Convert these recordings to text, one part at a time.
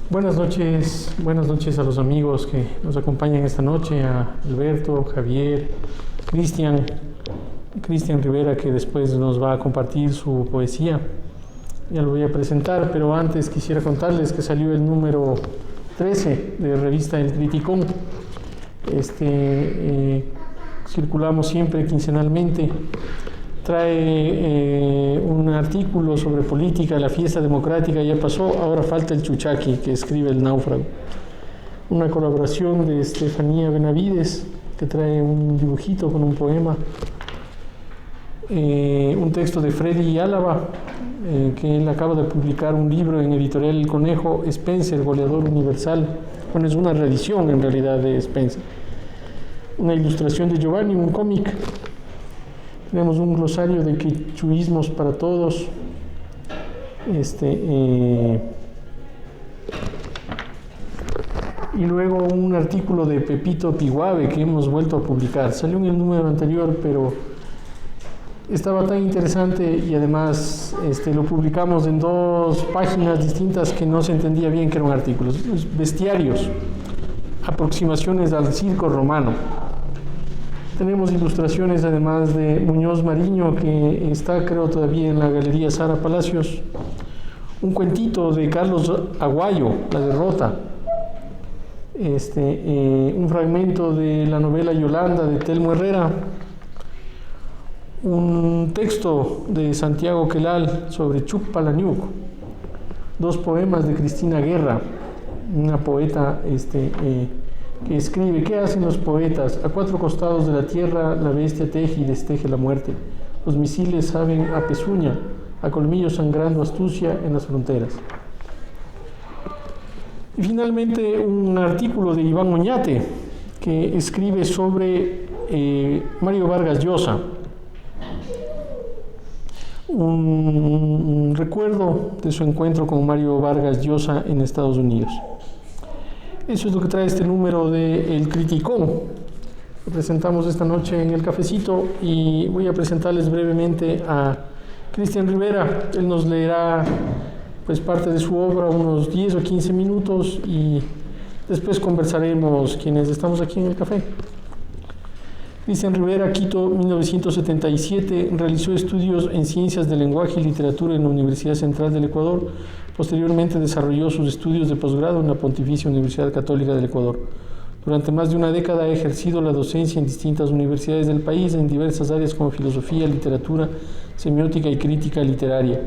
Buenas noches a los amigos que nos acompañan esta noche, a Alberto, Javier, Cristian Rivera, que después nos va a compartir su poesía. Ya lo voy a presentar, pero antes quisiera contarles que salió el número 13 de revista El Criticón. Circulamos siempre quincenalmente. Trae un artículo sobre política. La fiesta democrática ya pasó, ahora falta el chuchaqui, que escribe El Náufrago. Una colaboración de Estefanía Benavides, que trae un dibujito con un poema. Un texto de Freddy Álava, que él acaba de publicar un libro en editorial El Conejo, Spencer, goleador universal. Bueno, es una reedición en realidad de Spencer. Una ilustración de Giovanni, un cómic. Tenemos un glosario de quechuismos para todos. Y luego un artículo de Pepito Piguave que hemos vuelto a publicar. Salió en el número anterior, pero estaba tan interesante y además lo publicamos en dos páginas distintas que no se entendía bien que eran artículos. Bestiarios, aproximaciones al circo romano. Tenemos ilustraciones además de Muñoz Mariño, que está creo todavía en la Galería Sara Palacios. Un cuentito de Carlos Aguayo, La Derrota. Un fragmento de la novela Yolanda de Telmo Herrera. Un texto de Santiago Quelal sobre Chucpalaniuc. Dos poemas de Cristina Guerra, una poeta que escribe: ¿qué hacen los poetas? A cuatro costados de la tierra la bestia teje y desteje la muerte. Los misiles saben a pezuña, a colmillo sangrando astucia en las fronteras. Y finalmente un artículo de Iván Oñate, que escribe sobre Mario Vargas Llosa. Un recuerdo de su encuentro con Mario Vargas Llosa en Estados Unidos. Eso es lo que trae este número de El Criticón. Lo presentamos esta noche en el cafecito y voy a presentarles brevemente a Cristian Rivera. Él nos leerá pues parte de su obra, unos 10 o 15 minutos, y después conversaremos quienes estamos aquí en el café. Cristian Rivera, Quito, 1977, realizó estudios en Ciencias del Lenguaje y Literatura en la Universidad Central del Ecuador. Posteriormente desarrolló sus estudios de posgrado en la Pontificia Universidad Católica del Ecuador. Durante más de una década ha ejercido la docencia en distintas universidades del país en diversas áreas como filosofía, literatura, semiótica y crítica literaria.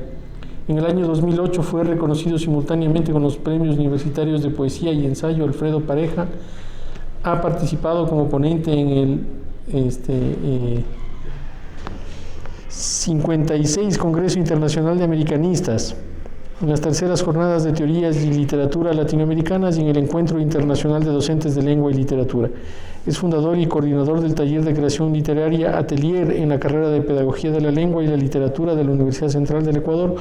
En el año 2008 fue reconocido simultáneamente con los premios universitarios de poesía y ensayo Alfredo Pareja. Ha participado como ponente en el 56 Congreso Internacional de Americanistas, en las terceras jornadas de teorías y literatura latinoamericanas y en el Encuentro Internacional de Docentes de Lengua y Literatura. Es fundador y coordinador del taller de creación literaria Atelier en la carrera de Pedagogía de la Lengua y la Literatura de la Universidad Central del Ecuador,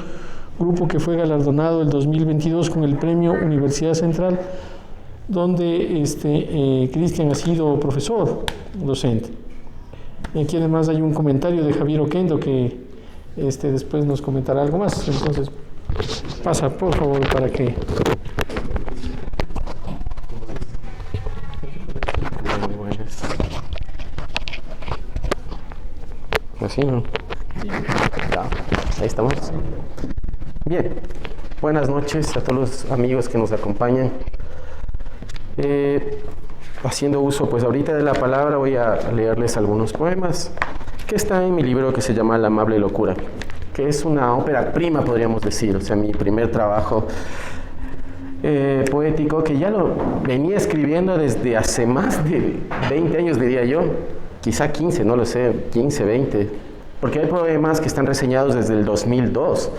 grupo que fue galardonado el 2022 con el premio Universidad Central, donde Cristian ha sido profesor docente. Y aquí además hay un comentario de Javier Oquendo que después nos comentará algo más. Entonces, pasa por favor para que... ¿Así no? Ya, ahí estamos. Bien, buenas noches a todos los amigos que nos acompañan. Haciendo uso pues ahorita de la palabra, voy a leerles algunos poemas que están en mi libro que se llama La amable locura, que es una ópera prima, podríamos decir, o sea, mi primer trabajo poético, que ya lo venía escribiendo desde hace más de 20 años, diría yo, quizá 15, no lo sé, 15, 20, porque hay poemas que están reseñados desde el 2002.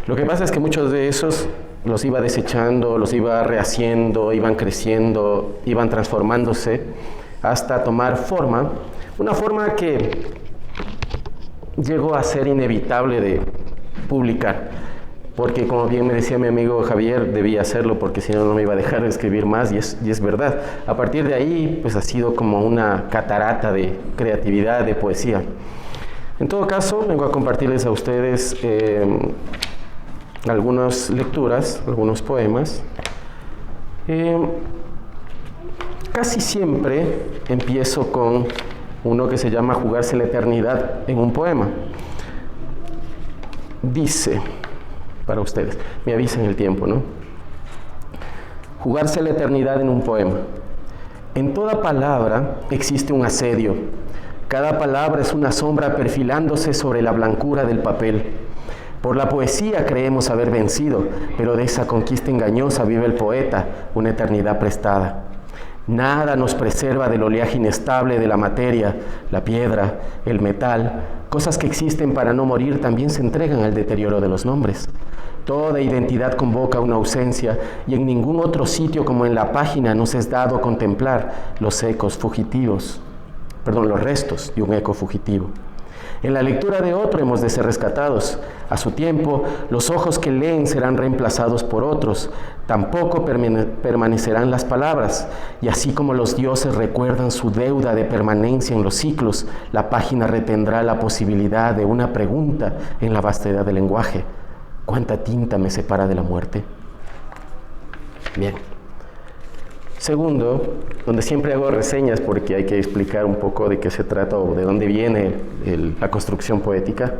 Lo que pasa es que muchos de esos los iba desechando, los iba rehaciendo, iban creciendo, iban transformándose hasta tomar forma, una forma que llegó a ser inevitable de publicar, porque como bien me decía mi amigo Javier, debía hacerlo porque si no, no me iba a dejar de escribir más, y es verdad. A partir de ahí, pues ha sido como una catarata de creatividad, de poesía. En todo caso, vengo a compartirles a ustedes algunas lecturas, algunos poemas Casi siempre empiezo con uno que se llama Jugarse la eternidad en un poema. Dice, para ustedes, me avisan el tiempo, ¿no? Jugarse la eternidad en un poema. En toda palabra existe un asedio. Cada palabra es una sombra perfilándose sobre la blancura del papel. Por la poesía creemos haber vencido, pero de esa conquista engañosa vive el poeta, una eternidad prestada. Nada nos preserva del oleaje inestable de la materia, la piedra, el metal. Cosas que existen para no morir también se entregan al deterioro de los nombres. Toda identidad convoca una ausencia y en ningún otro sitio como en la página nos es dado contemplar los restos de un eco fugitivo. En la lectura de otro hemos de ser rescatados. A su tiempo, los ojos que leen serán reemplazados por otros. Tampoco permanecerán las palabras. Y así como los dioses recuerdan su deuda de permanencia en los ciclos, la página retendrá la posibilidad de una pregunta en la vastedad del lenguaje. ¿Cuánta tinta me separa de la muerte? Bien. Segundo, donde siempre hago reseñas porque hay que explicar un poco de qué se trata o de dónde viene la construcción poética.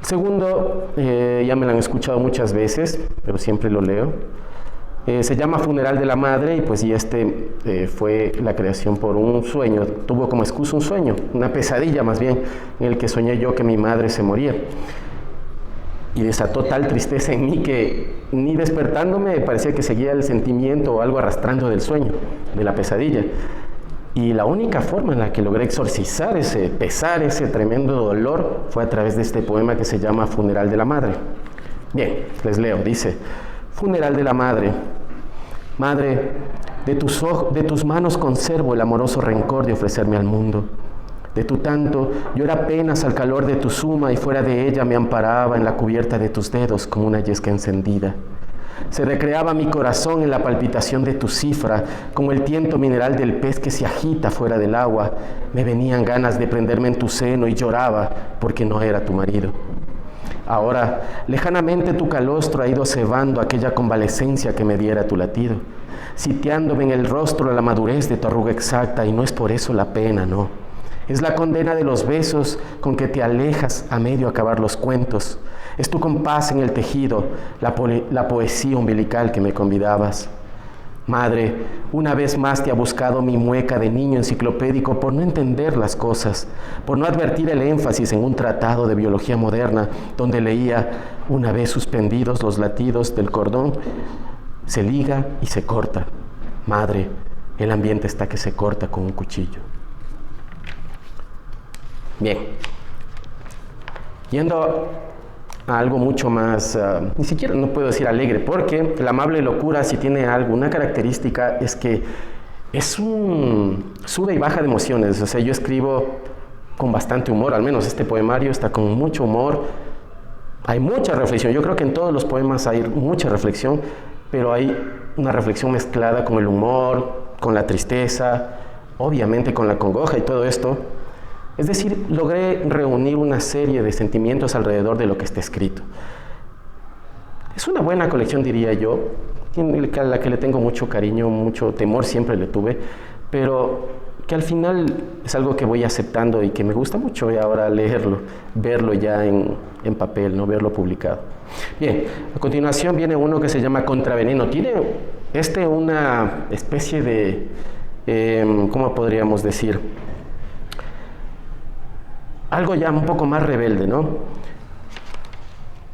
Segundo, ya me lo han escuchado muchas veces, pero siempre lo leo. Se llama Funeral de la Madre y pues fue la creación por un sueño. Tuvo como excusa un sueño, una pesadilla más bien, en el que soñé yo que mi madre se moría. Y desató tal tristeza en mí que ni despertándome parecía que seguía el sentimiento o algo arrastrando del sueño, de la pesadilla. Y la única forma en la que logré exorcizar ese pesar, ese tremendo dolor, fue a través de este poema que se llama Funeral de la Madre. Bien, les leo, dice: Funeral de la Madre. Madre, de tus manos conservo el amoroso rencor de ofrecerme al mundo. De tu tanto, yo era apenas al calor de tu suma y fuera de ella me amparaba en la cubierta de tus dedos como una yesca encendida. Se recreaba mi corazón en la palpitación de tu cifra, como el tiento mineral del pez que se agita fuera del agua. Me venían ganas de prenderme en tu seno y lloraba porque no era tu marido. Ahora, lejanamente tu calostro ha ido cebando aquella convalescencia que me diera tu latido, sitiándome en el rostro la madurez de tu arruga exacta, y no es por eso la pena, no. Es la condena de los besos con que te alejas a medio acabar los cuentos. Es tu compás en el tejido, la poesía umbilical que me convidabas. Madre, una vez más te ha buscado mi mueca de niño enciclopédico por no entender las cosas, por no advertir el énfasis en un tratado de biología moderna donde leía: una vez suspendidos los latidos del cordón, se liga y se corta. Madre, el ambiente está que se corta con un cuchillo. Bien, yendo a algo mucho más, ni siquiera no puedo decir alegre, porque la amable locura, si tiene una característica, es que es un sube y baja de emociones. O sea, yo escribo con bastante humor, al menos este poemario está con mucho humor, hay mucha reflexión. Yo creo que en todos los poemas hay mucha reflexión, pero hay una reflexión mezclada con el humor, con la tristeza, obviamente con la congoja y todo esto. Es decir, logré reunir una serie de sentimientos alrededor de lo que está escrito. Es una buena colección, diría yo, a la que le tengo mucho cariño, mucho temor, siempre le tuve, pero que al final es algo que voy aceptando y que me gusta mucho ahora leerlo, verlo ya en papel, no verlo publicado. Bien, a continuación viene uno que se llama Contraveneno. Tiene una especie de, ¿cómo podríamos decir? Algo ya un poco más rebelde, ¿no?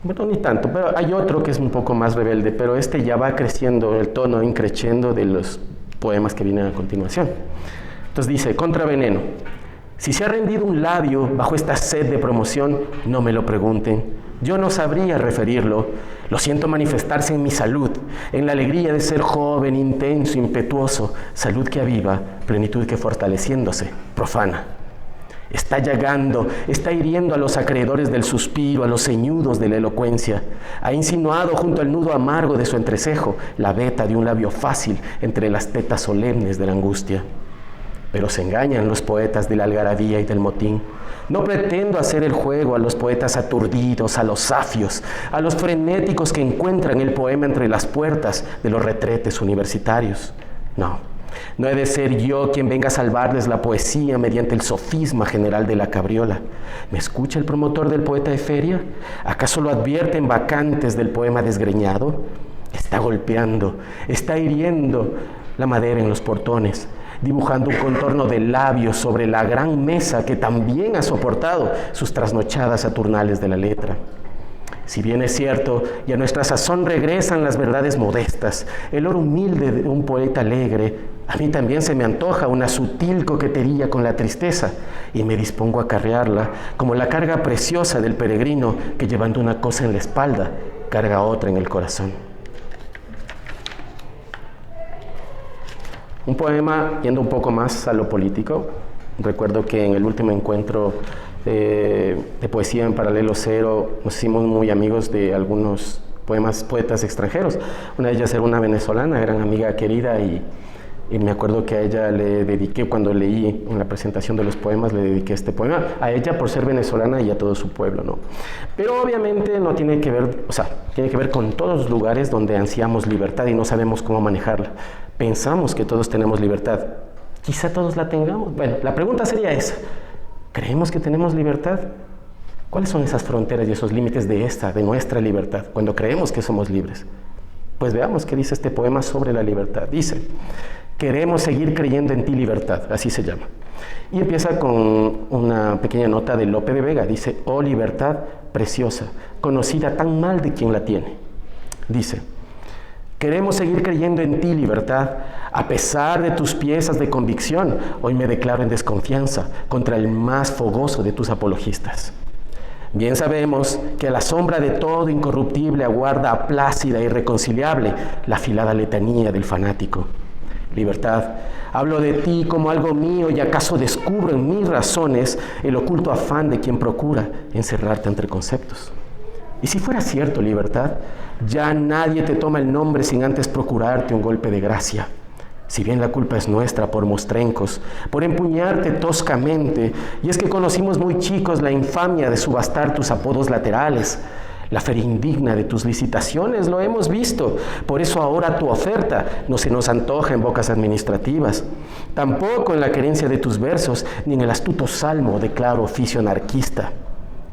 Bueno, ni tanto, pero hay otro que es un poco más rebelde, pero este ya va creciendo el tono increciendo de los poemas que vienen a continuación. Entonces dice: Contraveneno. Si se ha rendido un labio bajo esta sed de promoción, no me lo pregunten. Yo no sabría referirlo. Lo siento manifestarse en mi salud, en la alegría de ser joven, intenso, impetuoso, salud que aviva, plenitud que fortaleciéndose, profana. Está llagando, está hiriendo a los acreedores del suspiro, a los ceñudos de la elocuencia. Ha insinuado junto al nudo amargo de su entrecejo la veta de un labio fácil entre las tetas solemnes de la angustia. Pero se engañan los poetas de la algarabía y del motín. No pretendo hacer el juego a los poetas aturdidos, a los safios, a los frenéticos que encuentran el poema entre las puertas de los retretes universitarios. No he de ser yo quien venga a salvarles la poesía mediante el sofisma general de la cabriola. ¿Me escucha el promotor del poeta de feria? ¿Acaso lo advierten vacantes del poema desgreñado? Está golpeando, está hiriendo la madera en los portones, dibujando un contorno de labios sobre la gran mesa que también ha soportado sus trasnochadas saturnales de la letra. Si bien es cierto, y a nuestra sazón regresan las verdades modestas, el oro humilde de un poeta alegre, a mí también se me antoja una sutil coquetería con la tristeza y me dispongo a carrearla como la carga preciosa del peregrino que llevando una cosa en la espalda, carga otra en el corazón. Un poema, yendo un poco más a lo político. Recuerdo que en el último encuentro de poesía en Paralelo Cero nos hicimos muy amigos de algunos poetas extranjeros. Una de ellas era una venezolana, gran amiga querida, y me acuerdo que a ella le dediqué, cuando leí en la presentación de los poemas, le dediqué este poema a ella por ser venezolana y a todo su pueblo, ¿no? Pero obviamente no tiene que ver, tiene que ver con todos los lugares donde ansiamos libertad y no sabemos cómo manejarla. Pensamos que todos tenemos libertad. Quizá todos la tengamos. Bueno, la pregunta sería esa. ¿Creemos que tenemos libertad? ¿Cuáles son esas fronteras y esos límites de nuestra libertad, cuando creemos que somos libres? Pues veamos qué dice este poema sobre la libertad. Dice: queremos seguir creyendo en ti, libertad, así se llama. Y empieza con una pequeña nota de Lope de Vega. Dice: oh libertad preciosa, conocida tan mal de quien la tiene. Dice: queremos seguir creyendo en ti, libertad, a pesar de tus piezas de convicción. Hoy me declaro en desconfianza contra el más fogoso de tus apologistas. Bien sabemos que a la sombra de todo incorruptible aguarda plácida e irreconciliable la afilada letanía del fanático. Libertad, hablo de ti como algo mío y acaso descubro en mis razones el oculto afán de quien procura encerrarte entre conceptos. Y si fuera cierto, libertad, ya nadie te toma el nombre sin antes procurarte un golpe de gracia. Si bien la culpa es nuestra por mostrencos, por empuñarte toscamente, y es que conocimos muy chicos la infamia de subastar tus apodos laterales, la feria indigna de tus licitaciones, lo hemos visto. Por eso ahora tu oferta no se nos antoja en bocas administrativas, tampoco en la querencia de tus versos, ni en el astuto salmo de claro oficio anarquista.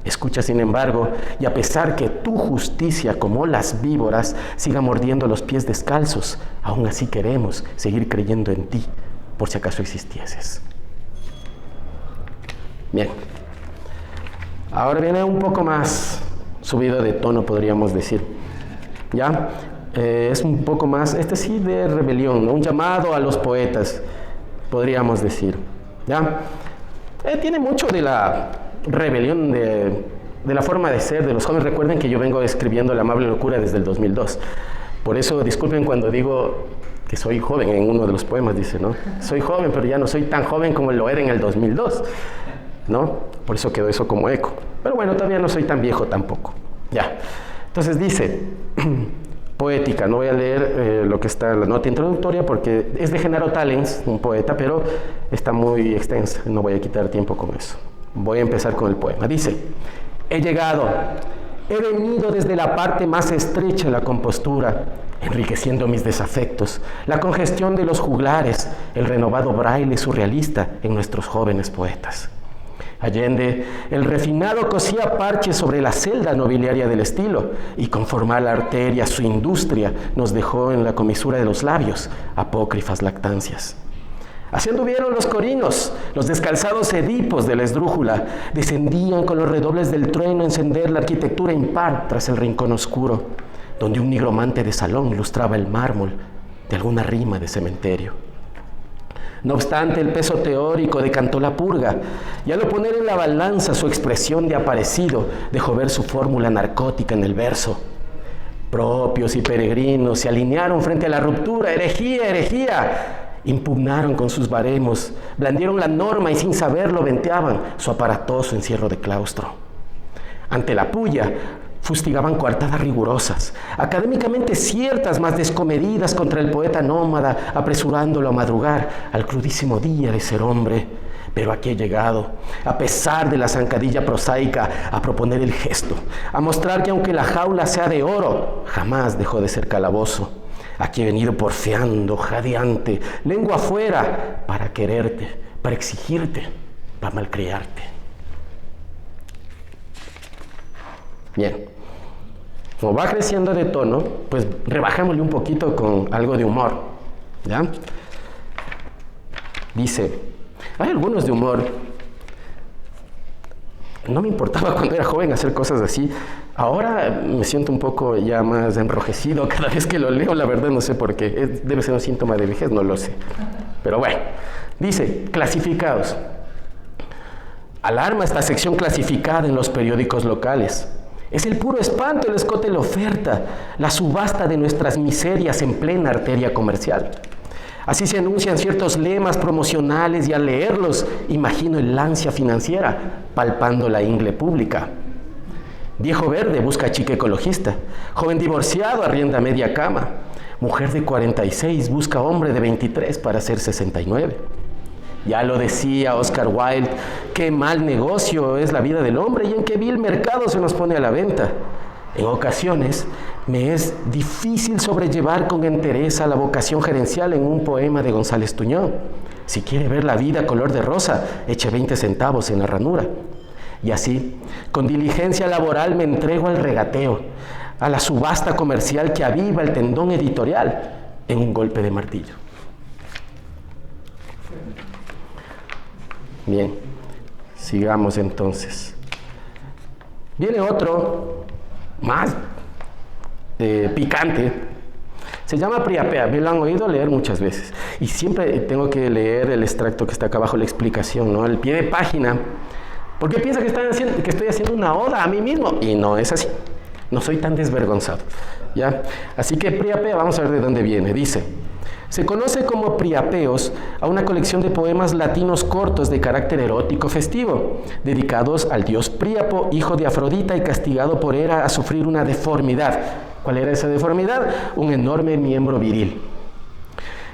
Escucha, sin embargo, y a pesar que tu justicia, como las víboras, siga mordiendo los pies descalzos, aún así queremos seguir creyendo en ti, por si acaso existieses. Bien. Ahora viene un poco más subido de tono, podríamos decir. ¿Ya? Es un poco más, sí, de rebelión, ¿no? Un llamado a los poetas, podríamos decir. ¿Ya? Tiene mucho de la rebelión de la forma de ser de los jóvenes. Recuerden que yo vengo escribiendo La amable locura desde el 2002. Por eso, disculpen cuando digo que soy joven, en uno de los poemas dice, ¿no? Soy joven, pero ya no soy tan joven como lo era en el 2002, ¿no? Por eso quedó eso como eco. Pero bueno, todavía no soy tan viejo tampoco. Ya. Entonces dice, poética, no voy a leer lo que está en la nota introductoria porque es de Genaro Tallens, un poeta, pero está muy extensa, no voy a quitar tiempo con eso. Voy a empezar con el poema. Dice: he llegado, he venido desde la parte más estrecha de la compostura, enriqueciendo mis desafectos, la congestión de los juglares, el renovado braille surrealista en nuestros jóvenes poetas. Allende, el refinado cosía parches sobre la celda nobiliaria del estilo, y con formal arteria su industria nos dejó en la comisura de los labios apócrifas lactancias. Así anduvieron los corinos, los descalzados edipos de la esdrújula, descendían con los redobles del trueno a encender la arquitectura impar tras el rincón oscuro, donde un nigromante de salón ilustraba el mármol de alguna rima de cementerio. No obstante, el peso teórico decantó la purga, y al poner en la balanza su expresión de aparecido, dejó ver su fórmula narcótica en el verso. Propios y peregrinos se alinearon frente a la ruptura, herejía, herejía. Impugnaron con sus baremos, blandieron la norma y sin saberlo venteaban su aparatoso encierro de claustro. Ante la puya, fustigaban coartadas rigurosas, académicamente ciertas, mas descomedidas contra el poeta nómada, apresurándolo a madrugar al crudísimo día de ser hombre, Pero aquí he llegado, a pesar de la zancadilla prosaica, a proponer el gesto, a mostrar que aunque la jaula sea de oro, jamás dejó de ser calabozo. Aquí he venido porfiando, jadeante, lengua afuera, para quererte, para exigirte, para malcriarte. Bien, como va creciendo de tono, pues rebajámosle un poquito con algo de humor, ¿ya? Dice, hay algunos de humor. No me importaba cuando era joven hacer cosas así. Ahora me siento un poco ya más enrojecido cada vez que lo leo, la verdad no sé por qué. Debe ser un síntoma de vejez, no lo sé. Pero bueno, dice, clasificados. Alarma esta sección clasificada en los periódicos locales. Es el puro espanto el escote de la oferta, la subasta de nuestras miserias en plena arteria comercial. Así se anuncian ciertos lemas promocionales y al leerlos imagino el ansia financiera palpando la ingle pública. Viejo verde busca chica ecologista, joven divorciado arrienda media cama, mujer de 46 busca hombre de 23 para hacer 69. Ya lo decía Oscar Wilde, qué mal negocio es la vida del hombre y en qué vil mercado se nos pone a la venta. En ocasiones me es difícil sobrellevar con entereza la vocación gerencial en un poema de González Tuñón. Si quiere ver la vida color de rosa, eche 20 centavos en la ranura. Y así, con diligencia laboral me entrego al regateo, a la subasta comercial que aviva el tendón editorial en un golpe de martillo. Bien, sigamos entonces. Viene otro más picante. Se llama Priapea, me lo han oído leer muchas veces. Y siempre tengo que leer el extracto que está acá abajo, la explicación, ¿no? Al pie de página. Porque piensa que estoy haciendo una oda a mí mismo. Y no es así. No soy tan desvergonzado, ¿ya? Así que Priapea, vamos a ver de dónde viene. Dice, se conoce como Priapeos a una colección de poemas latinos cortos de carácter erótico festivo, dedicados al dios Príapo, hijo de Afrodita y castigado por Hera a sufrir una deformidad. ¿Cuál era esa deformidad? Un enorme miembro viril.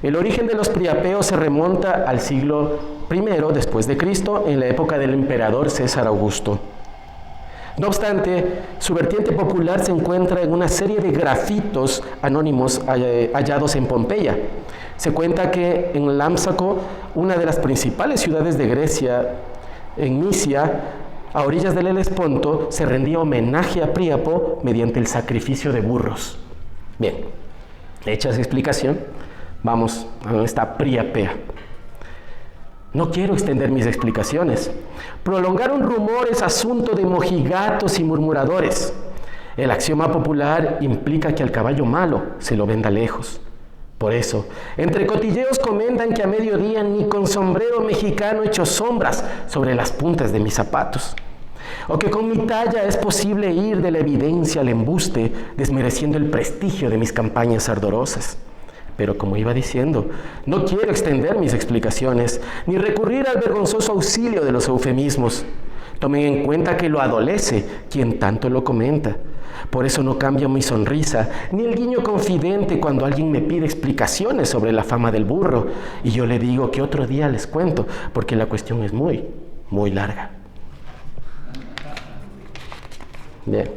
El origen de los Priapeos se remonta al siglo I después de Cristo, en la época del emperador César Augusto. No obstante, su vertiente popular se encuentra en una serie de grafitos anónimos hallados en Pompeya. Se cuenta que en Lámsaco, una de las principales ciudades de Grecia, en Misia, a orillas del Helesponto, se rendía homenaje a Príapo mediante el sacrificio de burros. Bien, hecha esa explicación, vamos a donde está Priapea. No quiero extender mis explicaciones. Prolongar un rumor es asunto de mojigatos y murmuradores. El axioma popular implica que al caballo malo se lo venda lejos. Por eso, entre cotilleos comentan que a mediodía ni con sombrero mexicano echo sombras sobre las puntas de mis zapatos. O que con mi talla es posible ir de la evidencia al embuste, desmereciendo el prestigio de mis campañas ardorosas. Pero como iba diciendo, no quiero extender mis explicaciones, ni recurrir al vergonzoso auxilio de los eufemismos. Tomen en cuenta que lo adolece quien tanto lo comenta. Por eso no cambio mi sonrisa, ni el guiño confidente cuando alguien me pide explicaciones sobre la fama del burro, y yo le digo que otro día les cuento, porque la cuestión es muy, muy larga. Bien.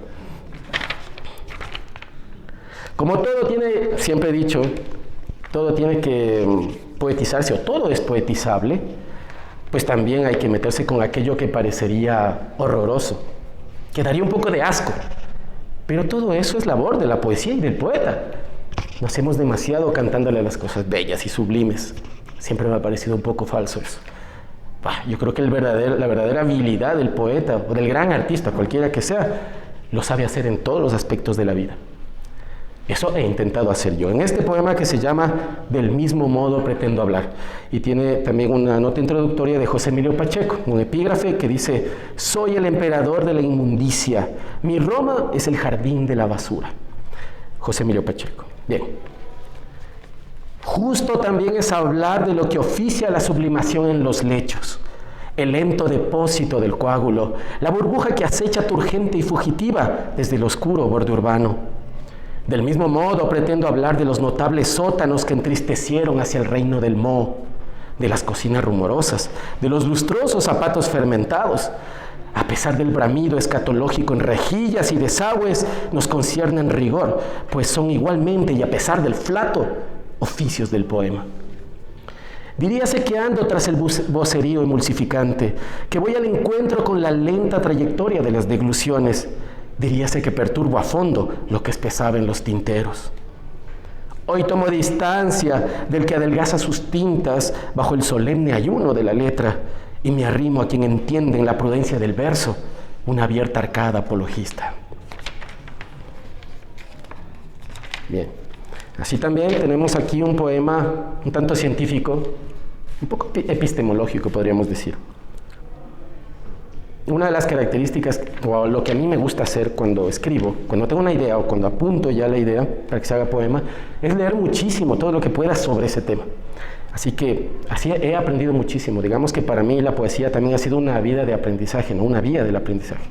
Como todo tiene, siempre he dicho, todo tiene que poetizarse, o todo es poetizable, pues también hay que meterse con aquello que parecería horroroso, que daría un poco de asco. Pero todo eso es labor de la poesía y del poeta. Nos hacemos demasiado cantándole las cosas bellas y sublimes. Siempre me ha parecido un poco falso eso. Yo creo que la verdadera habilidad del poeta o del gran artista, cualquiera que sea, lo sabe hacer en todos los aspectos de la vida. Eso he intentado hacer yo en este poema que se llama Del mismo modo pretendo hablar, y tiene también una nota introductoria de José Emilio Pacheco, un epígrafe que dice: soy el emperador de la inmundicia, mi Roma es el jardín de la basura. José Emilio Pacheco. Bien. Justo también es hablar de lo que oficia la sublimación en los lechos, el lento depósito del coágulo, la burbuja que acecha turgente y fugitiva desde el oscuro borde urbano. Del mismo modo pretendo hablar de los notables sótanos que entristecieron hacia el reino del moho, de las cocinas rumorosas, de los lustrosos zapatos fermentados. A pesar del bramido escatológico en rejillas y desagües, nos concierne en rigor, pues son igualmente, y a pesar del flato, oficios del poema. Diríase que ando tras el vocerío emulsificante, que voy al encuentro con la lenta trayectoria de las degluciones. Diríase que perturbo a fondo lo que espesaba en los tinteros. Hoy tomo distancia del que adelgaza sus tintas bajo el solemne ayuno de la letra y me arrimo a quien entiende en la prudencia del verso una abierta arcada apologista. Bien, así también tenemos aquí un poema un tanto científico, un poco epistemológico podríamos decir. Una de las características, o lo que a mí me gusta hacer cuando escribo, cuando tengo una idea o cuando apunto ya la idea para que se haga poema, es leer muchísimo todo lo que pueda sobre ese tema. Así que así he aprendido muchísimo. Digamos que para mí la poesía también ha sido una vida de aprendizaje, ¿no? Una vía del aprendizaje.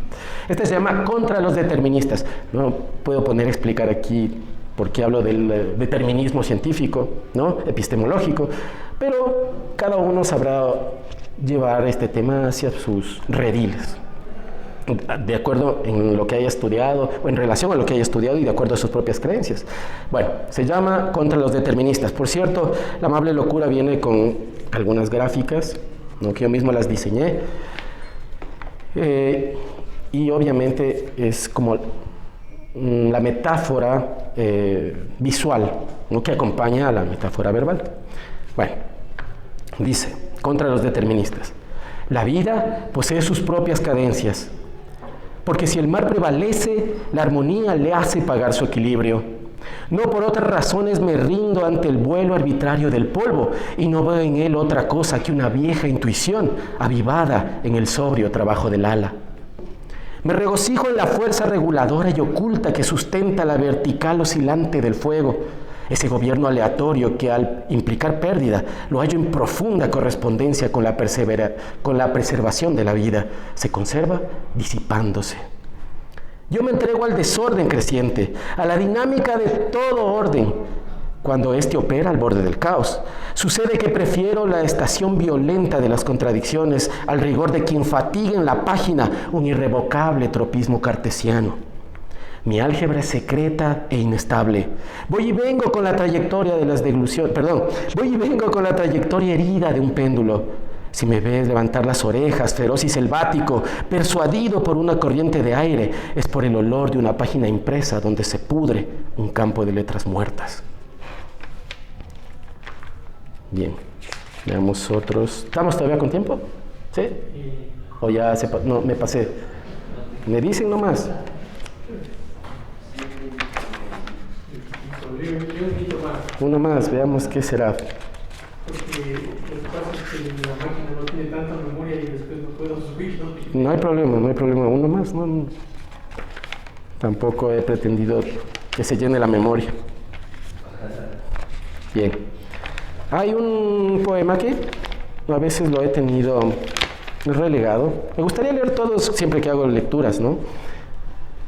Este se llama Contra los deterministas. No puedo poner a explicar aquí por qué hablo del determinismo científico, ¿no? Epistemológico, pero cada uno sabrá llevar este tema hacia sus rediles, de acuerdo en lo que haya estudiado o en relación a lo que haya estudiado y de acuerdo a sus propias creencias. Bueno, se llama Contra los deterministas. Por cierto, La amable locura viene con algunas gráficas, ¿no? Que yo mismo las diseñé, y obviamente es como la metáfora visual, ¿no? Que acompaña a la metáfora verbal. Bueno, dice: Contra los deterministas. La vida posee sus propias cadencias, porque si el mar prevalece, la armonía le hace pagar su equilibrio. No por otras razones me rindo ante el vuelo arbitrario del polvo, y no veo en él otra cosa que una vieja intuición avivada en el sobrio trabajo del ala. Me regocijo en la fuerza reguladora y oculta que sustenta la vertical oscilante del fuego, ese gobierno aleatorio que al implicar pérdida lo hallo en profunda correspondencia con la preservación de la vida, se conserva disipándose. Yo me entrego al desorden creciente, a la dinámica de todo orden, cuando éste opera al borde del caos. Sucede que prefiero la estación violenta de las contradicciones al rigor de quien fatiga en la página un irrevocable tropismo cartesiano. Mi álgebra es secreta e inestable. Voy y vengo con la trayectoria de las degluciones, voy y vengo con la trayectoria herida de un péndulo. Si me ves levantar las orejas, feroz y selvático, persuadido por una corriente de aire, es por el olor de una página impresa donde se pudre un campo de letras muertas. Bien, veamos otros. ¿Estamos todavía con tiempo? ¿Sí? ¿O ya no, me pasé? ¿Me dicen nomás? Uno más, veamos qué será. Porque lo que pasa es que la máquina no tiene tanta memoria y después no puedo subirlo. No hay problema. Uno más, no. Tampoco he pretendido que se llene la memoria. Bien. Hay un poema que a veces lo he tenido relegado. Me gustaría leer todos siempre que hago lecturas, ¿no?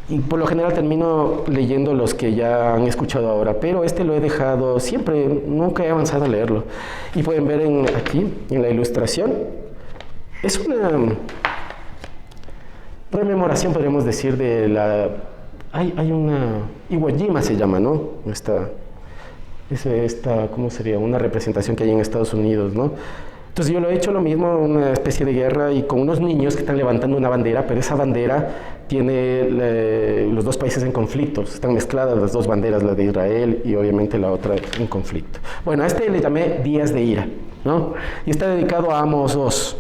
Y por lo general termino leyendo los que ya han escuchado ahora, pero este lo he dejado siempre, nunca he avanzado a leerlo. Y pueden ver aquí, en la ilustración, es una rememoración, podríamos decir, de la... Hay una... Iwo Jima se llama, ¿no? Esta, ¿cómo sería? Una representación que hay en Estados Unidos, ¿no? Entonces yo lo he hecho lo mismo, una especie de guerra y con unos niños que están levantando una bandera, pero esa bandera tiene los dos países en conflictos, están mezcladas las dos banderas, la de Israel y obviamente la otra en conflicto. Bueno, a este le llamé Días de Ira, ¿no? Y está dedicado a Amos Oz,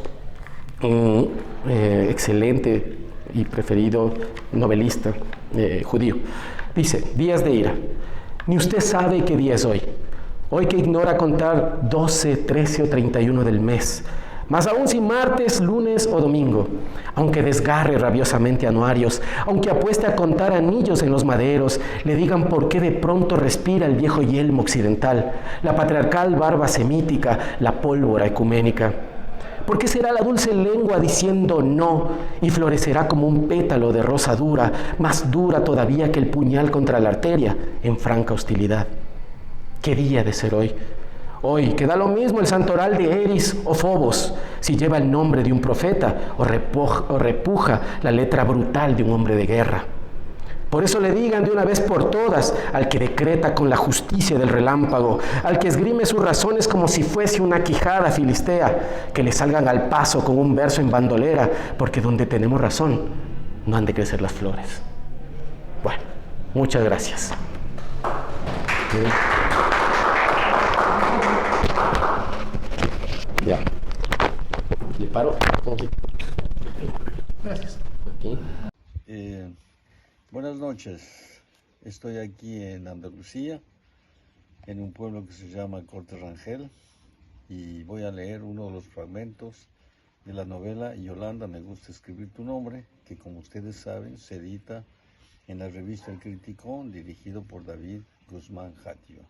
un excelente y preferido novelista judío. Dice: Días de Ira. Ni usted sabe qué día es hoy. Hoy que ignora contar 12, 13 o 31 del mes, más aún si martes, lunes o domingo, aunque desgarre rabiosamente anuarios, aunque apueste a contar anillos en los maderos, le digan por qué de pronto respira el viejo yelmo occidental, la patriarcal barba semítica, la pólvora ecuménica. ¿Por qué será la dulce lengua diciendo no y florecerá como un pétalo de rosa dura, más dura todavía que el puñal contra la arteria, en franca hostilidad? ¿Qué día de ser hoy? Hoy, que da lo mismo el santoral de Eris o Fobos, si lleva el nombre de un profeta o repuja la letra brutal de un hombre de guerra. Por eso le digan de una vez por todas al que decreta con la justicia del relámpago, al que esgrime sus razones como si fuese una quijada filistea, que le salgan al paso con un verso en bandolera, porque donde tenemos razón no han de crecer las flores. Bueno, muchas gracias. Ya. ¿Le paro? Gracias. Aquí. Buenas noches. Estoy aquí en Andalucía, en un pueblo que se llama Corte Rangel, y voy a leer uno de los fragmentos de la novela Yolanda, me gusta escribir tu nombre, que como ustedes saben se edita en la revista El Criticón, dirigido por David Guzmán Jatio.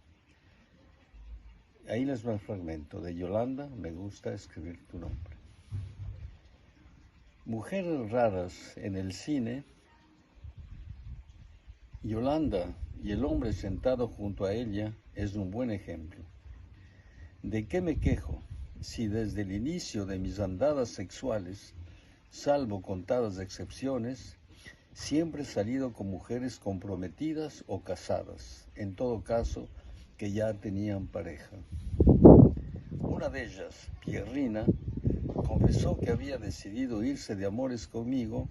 Ahí les va el fragmento de Yolanda, me gusta escribir tu nombre. Mujeres raras en el cine. Yolanda y el hombre sentado junto a ella es un buen ejemplo. ¿De qué me quejo si desde el inicio de mis andadas sexuales, salvo contadas excepciones, siempre he salido con mujeres comprometidas o casadas, en todo caso que ya tenían pareja? Una de ellas, Pierrina, confesó que había decidido irse de amores conmigo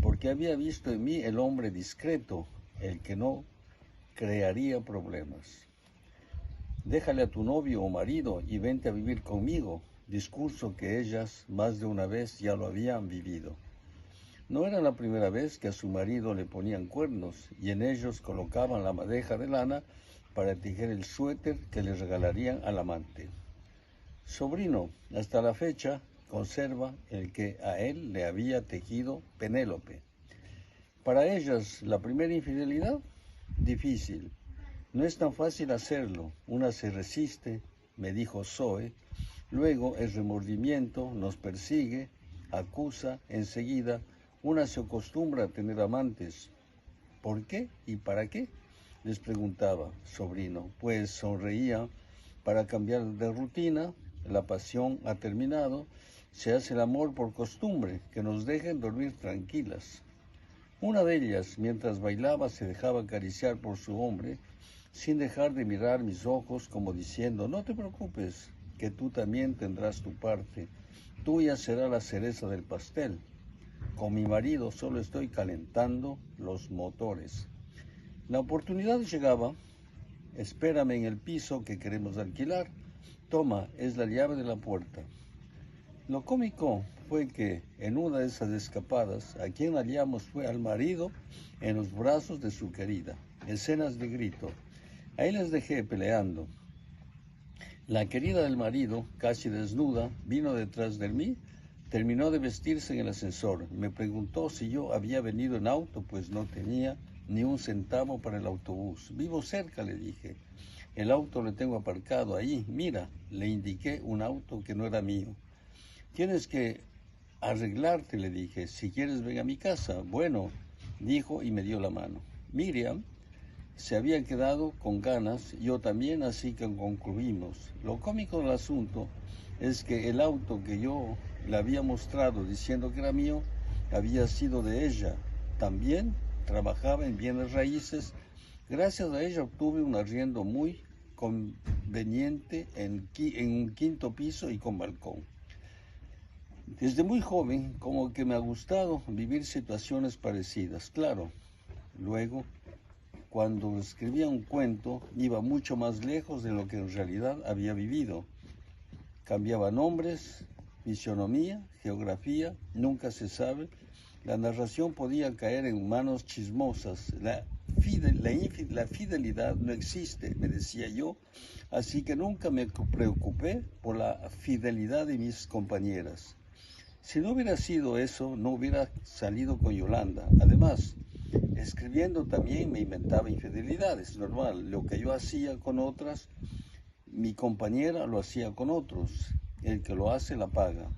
porque había visto en mí el hombre discreto, el que no crearía problemas. Déjale a tu novio o marido y vente a vivir conmigo, discurso que ellas más de una vez ya lo habían vivido. No era la primera vez que a su marido le ponían cuernos y en ellos colocaban la madeja de lana para tejer el suéter que le regalarían al amante. Sobrino, hasta la fecha, conserva el que a él le había tejido Penélope. Para ellas, la primera infidelidad, difícil. No es tan fácil hacerlo. Una se resiste, me dijo Zoe. Luego el remordimiento nos persigue, acusa, enseguida. Una se acostumbra a tener amantes. ¿Por qué y para qué? Les preguntaba, sobrino. Pues sonreía. Para cambiar de rutina, la pasión ha terminado. Se hace el amor por costumbre, que nos dejen dormir tranquilas. Una de ellas, mientras bailaba, se dejaba acariciar por su hombre, sin dejar de mirar mis ojos como diciendo, no te preocupes, que tú también tendrás tu parte, tuya será la cereza del pastel. Con mi marido solo estoy calentando los motores. La oportunidad llegaba, espérame en el piso que queremos alquilar, toma, es la llave de la puerta. Lo cómico fue que en una de esas escapadas, a quien hallamos fue al marido en los brazos de su querida. Escenas de grito. Ahí les dejé peleando. La querida del marido, casi desnuda, vino detrás de mí, terminó de vestirse en el ascensor. Me preguntó si yo había venido en auto, pues no tenía ni un centavo para el autobús. Vivo cerca, le dije. El auto lo tengo aparcado ahí. Mira, le indiqué un auto que no era mío. Tienes que arreglarte, le dije. Si quieres, ven a mi casa. Bueno, dijo y me dio la mano. Miriam se había quedado con ganas, yo también, así que concluimos. Lo cómico del asunto es que el auto que yo le había mostrado diciendo que era mío, había sido de ella. También trabajaba en bienes raíces. Gracias a ella obtuve un arriendo muy conveniente en un quinto piso y con balcón. Desde muy joven, como que me ha gustado vivir situaciones parecidas. Claro, luego, cuando escribía un cuento, iba mucho más lejos de lo que en realidad había vivido. Cambiaba nombres, fisionomía, geografía, nunca se sabe. La narración podía caer en manos chismosas. La fidelidad no existe, me decía yo, así que nunca me preocupé por la fidelidad de mis compañeras. Si no hubiera sido eso, no hubiera salido con Yolanda. Además, escribiendo también me inventaba infidelidades, normal. Lo que yo hacía con otras, mi compañera lo hacía con otros. El que lo hace la paga.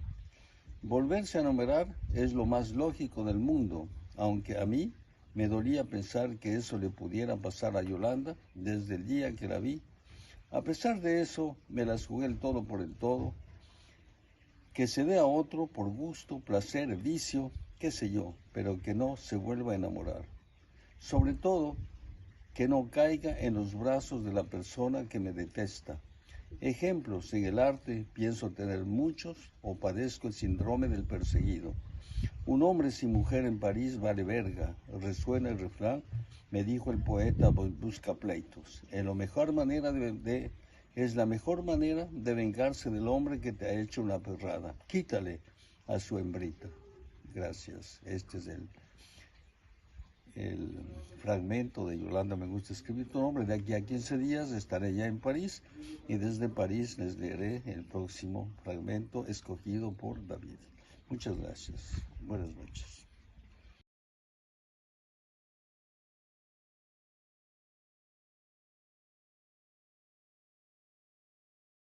Volverse a enamorar es lo más lógico del mundo, aunque a mí me dolía pensar que eso le pudiera pasar a Yolanda desde el día que la vi. A pesar de eso, me las jugué el todo por el todo. Que se dé a otro por gusto, placer, vicio, qué sé yo, pero que no se vuelva a enamorar. Sobre todo, que no caiga en los brazos de la persona que me detesta. Ejemplos, en el arte pienso tener muchos o padezco el síndrome del perseguido. Un hombre sin mujer en París vale verga, resuena el refrán, me dijo el poeta busca pleitos. Es la mejor manera de vengarse del hombre que te ha hecho una perrada. Quítale a su hembrita. Gracias. Este es el fragmento de Yolanda Me Gusta Escribir Tu Nombre. De aquí a 15 días estaré ya en París y desde París les leeré el próximo fragmento escogido por David. Muchas gracias. Buenas noches.